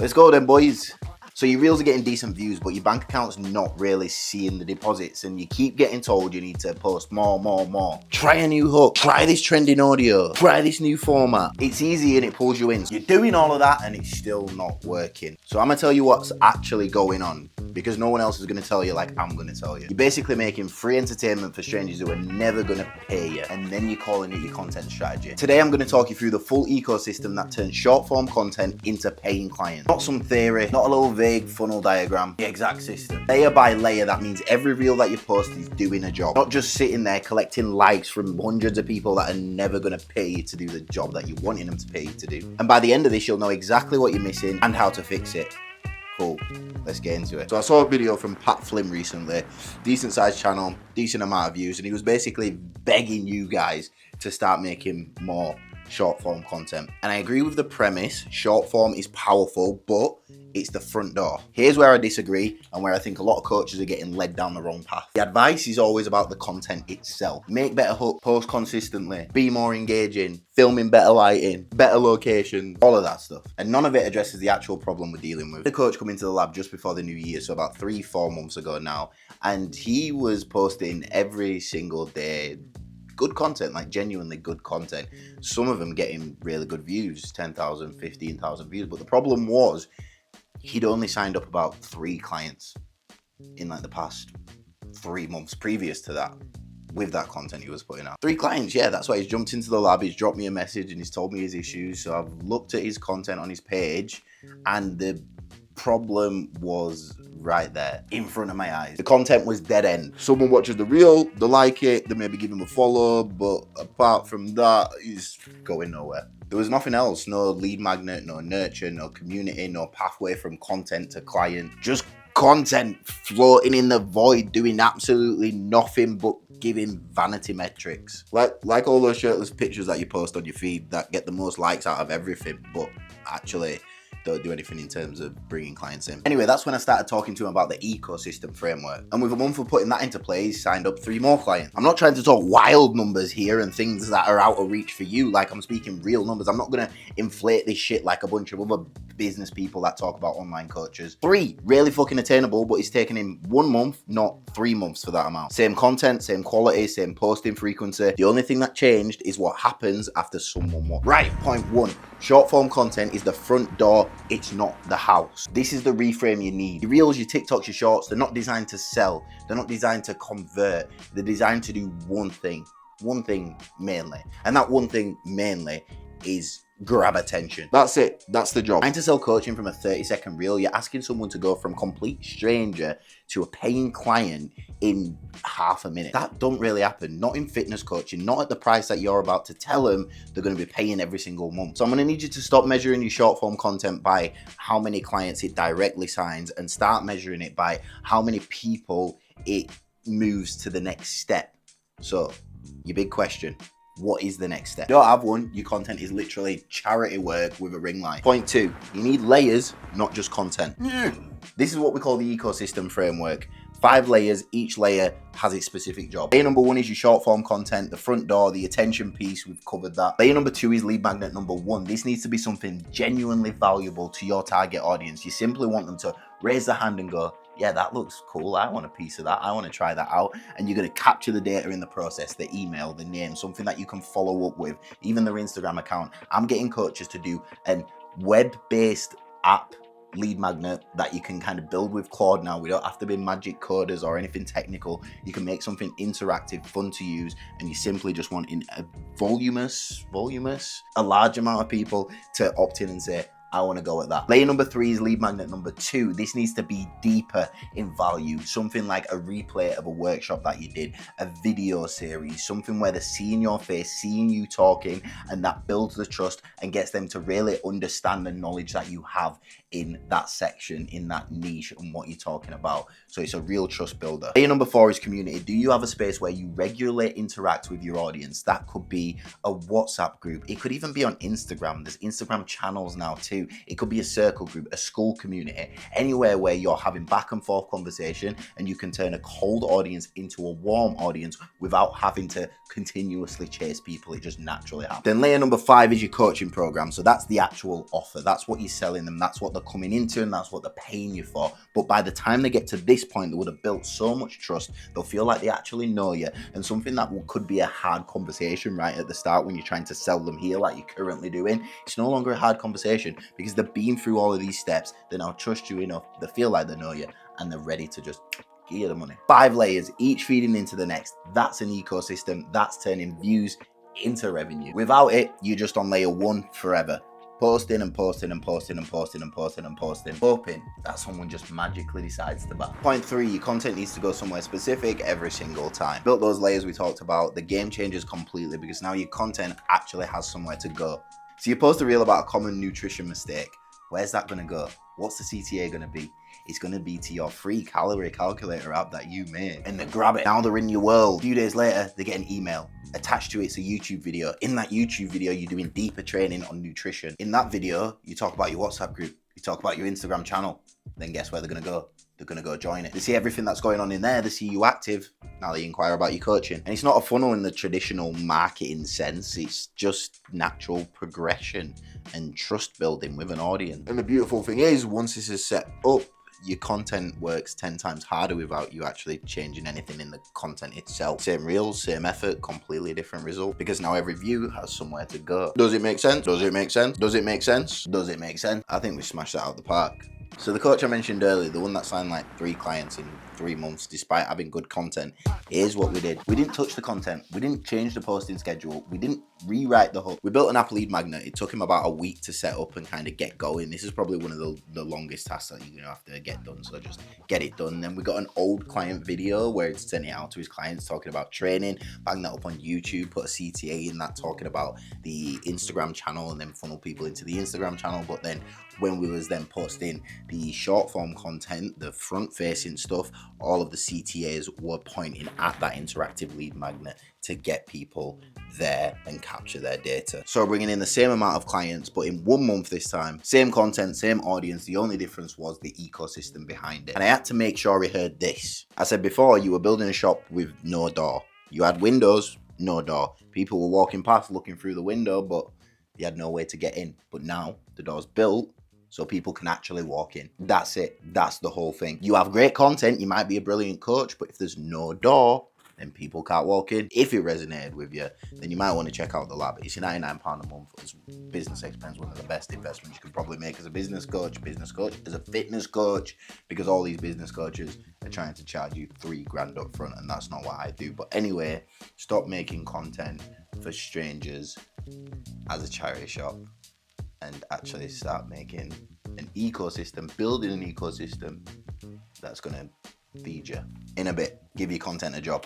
Let's go then, boys. So your reels are getting decent views, but your bank account's not really seeing the deposits, and you keep getting told you need to post more. Try a new hook, try this trending audio, try this new format. It's easy and it pulls you in. You're doing all of that and it's still not working. So I'm gonna tell you what's actually going on, because no one else is gonna tell you like I'm gonna tell you. You're basically making free entertainment for strangers who are never gonna pay you, and then you're calling it your content strategy. Today I'm gonna talk you through the full ecosystem that turns short form content into paying clients. Not some theory, not a little vague funnel diagram, the exact system. Layer by layer, that means every reel that you post is doing a job. Not just sitting there collecting likes from hundreds of people that are never gonna pay you to do the job that you're wanting them to pay you to do. And by the end of this, you'll know exactly what you're missing and how to fix it. Cool, let's get into it. So I saw a video from Pat Flynn recently, decent sized channel, decent amount of views, and he was basically begging you guys to start making more short form content. And I agree with the premise, short form is powerful, but it's the front door. Here's where I disagree and where I think a lot of coaches are getting led down the wrong path. The advice is always about the content itself. Make better hook, post consistently, be more engaging, film in better lighting, better location, all of that stuff. And none of it addresses the actual problem we're dealing with. The coach come into the lab just before the new year, so about 3-4 months ago now, and he was posting every single day good content, like genuinely good content. Some of them getting really good views, 10,000, 15,000 views. But the problem was he'd only signed up about 3 clients in like the past 3 months previous to that with that content he was putting out. 3 clients, yeah, that's why he's jumped into the lab, he's dropped me a message and he's told me his issues. So I've looked at his content on his page and the problem was right there in front of my eyes. The content was dead end. Someone watches the reel, they like it, they maybe give him a follow, but apart from that, he's going nowhere. There was nothing else, no lead magnet, no nurture, no community, no pathway from content to client, just content floating in the void, doing absolutely nothing but giving vanity metrics. Like all those shirtless pictures that you post on your feed that get the most likes out of everything, but actually don't do anything in terms of bringing clients in. Anyway, that's when I started talking to him about the ecosystem framework. And with a month of putting that into play, he's signed up 3 more clients. I'm not trying to talk wild numbers here and things that are out of reach for you. Like, I'm speaking real numbers. I'm not gonna inflate this shit like a bunch of other business people that talk about online coaches. 3, really fucking attainable, but it's taken him 1 month, not 3 months for that amount. Same content, same quality, same posting frequency. The only thing that changed is what happens after someone watches. Right, point 1. Short form content is the front door, it's not the house. This is the reframe you need. Your reels, your TikToks, your shorts, they're not designed to sell. They're not designed to convert. They're designed to do one thing mainly. And that one thing mainly is grab attention. That's it. That's the job. Trying to sell coaching from a 30-second reel, you're asking someone to go from complete stranger to a paying client in half a minute. That don't really happen. Not in fitness coaching, not at the price that you're about to tell them they're going to be paying every single month. So I'm going to need you to stop measuring your short form content by how many clients it directly signs and start measuring it by how many people it moves to the next step. So your big question, what is the next step? You don't have one. Your content is literally charity work with a ring light. Point 2, you need layers, not just content. This is what we call the ecosystem framework. 5 layers, each layer has its specific job. Layer number 1 is your short form content, the front door, the attention piece, we've covered that. Layer number 2 is lead magnet number 1. This needs to be something genuinely valuable to your target audience. You simply want them to raise their hand and go, yeah, that looks cool. I want a piece of that. I want to try that out. And you're going to capture the data in the process, the email, the name, something that you can follow up with, even their Instagram account. I'm getting coaches to do a web-based app lead magnet that you can kind of build with Claude now. We don't have to be magic coders or anything technical. You can make something interactive, fun to use, and you simply just want in a a large amount of people to opt in and say, I want to go at that. Layer number 3 is lead magnet number 2. This needs to be deeper in value. Something like a replay of a workshop that you did, a video series, something where they're seeing your face, seeing you talking, and that builds the trust and gets them to really understand the knowledge that you have in that section, in that niche, and what you're talking about. So it's a real trust builder. Layer number 4 is community. Do you have a space where you regularly interact with your audience? That could be a WhatsApp group. It could even be on Instagram. There's Instagram channels now too. do. It could be a circle group, a school community, anywhere where you're having back and forth conversation and you can turn a cold audience into a warm audience without having to continuously chase people. It just naturally happens. Then layer number 5 is your coaching program. So that's the actual offer. That's what you're selling them. That's what they're coming into and that's what they're paying you for. But by the time they get to this point, they would have built so much trust. They'll feel like they actually know you. And something that could be a hard conversation right at the start when you're trying to sell them here like you're currently doing, it's no longer a hard conversation because they've been through all of these steps. They now trust you enough. They feel like they know you and they're ready to just give you the money. 5 layers, each feeding into the next. That's an ecosystem. That's turning views into revenue. Without it, you're just on layer 1 forever. Posting and posting and posting and posting and posting and posting, hoping that someone just magically decides to buy. Point 3, your content needs to go somewhere specific every single time. Built those layers we talked about, the game changes completely because now your content actually has somewhere to go. So you post a reel about a common nutrition mistake. Where's that gonna go? What's the CTA gonna be? It's gonna be to your free calorie calculator app that you made. And they grab it. Now they're in your world. A few days later, they get an email. Attached to it's a YouTube video. In that YouTube video, you're doing deeper training on nutrition. In that video, you talk about your WhatsApp group. You talk about your Instagram channel. Then guess where they're gonna go? They're gonna go join it. They see everything that's going on in there. They see you active. Now they inquire about your coaching. And it's not a funnel in the traditional marketing sense. It's just natural progression and trust building with an audience. And the beautiful thing is, once this is set up, your content works 10 times harder without you actually changing anything in the content itself. Same reels, same effort, completely different result because now every view has somewhere to go. Does it make sense? Does it make sense? Does it make sense? Does it make sense? I think we smashed that out of the park. So the coach I mentioned earlier, the one that signed like 3 clients in 3 months despite having good content, here's what we did. We didn't touch the content. We didn't change the posting schedule. We didn't rewrite the hook. We built an app lead magnet. It took him about a week to set up and kind of get going. This is probably one of the longest tasks that you're gonna have to get done. So just get it done. Then we got an old client video where it's sending it out to his clients talking about training, bang that up on YouTube, put a CTA in that talking about the Instagram channel and then funnel people into the Instagram channel. But then when we was then posting the short form content, the front facing stuff, all of the CTAs were pointing at that interactive lead magnet to get people there and capture their data. So bringing in the same amount of clients, but in 1 month this time, same content, same audience. The only difference was the ecosystem behind it. And I had to make sure he heard this. I said before, you were building a shop with no door. You had windows, no door. People were walking past looking through the window, but you had no way to get in. But now the door's built, so people can actually walk in. That's it. That's the whole thing. You have great content. You might be a brilliant coach, but if there's no door, then people can't walk in. If it resonated with you, then you might want to check out the lab. It's £99 a month. It's business expense, one of the best investments you can probably make as a business coach, as a fitness coach, because all these business coaches are trying to charge you $3,000 up front, and that's not what I do. But anyway, stop making content for strangers as a charity shop and actually start making an ecosystem, building an ecosystem that's going to feed you. In a bit, give your content a job.